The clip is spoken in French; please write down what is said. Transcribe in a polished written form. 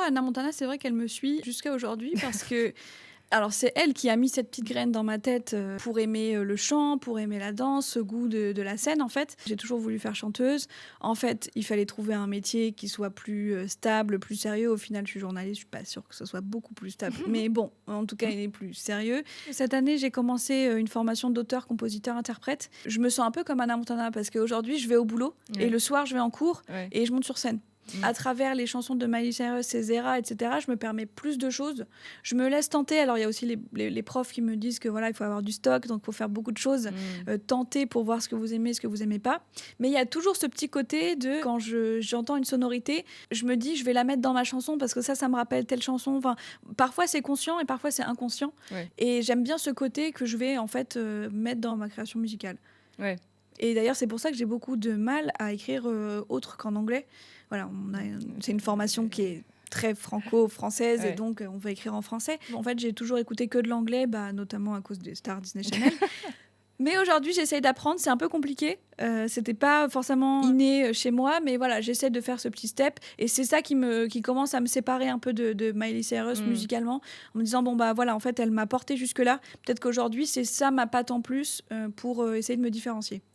Hannah Montana, c'est vrai qu'elle me suit jusqu'à aujourd'hui parce que alors c'est elle qui a mis cette petite graine dans ma tête pour aimer le chant, pour aimer la danse, ce goût de la scène en fait. J'ai toujours voulu faire chanteuse. En fait, il fallait trouver un métier qui soit plus stable, plus sérieux. Au final, je suis journaliste, je suis pas sûre que ce soit beaucoup plus stable. Mais bon, en tout cas, il est plus sérieux. Cette année, j'ai commencé une formation d'auteur, compositeur, interprète. Je me sens un peu comme Hannah Montana parce qu'aujourd'hui, je vais au boulot et le soir, je vais en cours et je monte sur scène. À travers les chansons de Miley Cyrus, Zera, etc., je me permets plus de choses. Je me laisse tenter. Alors, il y a aussi les profs qui me disent que voilà, il faut avoir du stock, donc il faut faire beaucoup de choses, tenter pour voir ce que vous aimez, ce que vous aimez pas. Mais il y a toujours ce petit côté de quand j'entends une sonorité, je me dis je vais la mettre dans ma chanson parce que ça me rappelle telle chanson. Enfin, parfois c'est conscient et parfois c'est inconscient. Ouais. Et j'aime bien ce côté que je vais en fait mettre dans ma création musicale. Ouais. Et d'ailleurs, c'est pour ça que j'ai beaucoup de mal à écrire autre qu'en anglais. Voilà, c'est une formation qui est très franco-française et donc on va écrire en français. En fait, j'ai toujours écouté que de l'anglais, notamment à cause des stars Disney Channel. Mais aujourd'hui, j'essaye d'apprendre. C'est un peu compliqué. C'était pas forcément inné chez moi, mais voilà, j'essaie de faire ce petit step. Et c'est ça qui commence à me séparer un peu de Miley Cyrus musicalement, en me disant bon bah voilà, en fait, elle m'a porté jusque là. Peut-être qu'aujourd'hui, c'est ça ma patte en plus pour essayer de me différencier.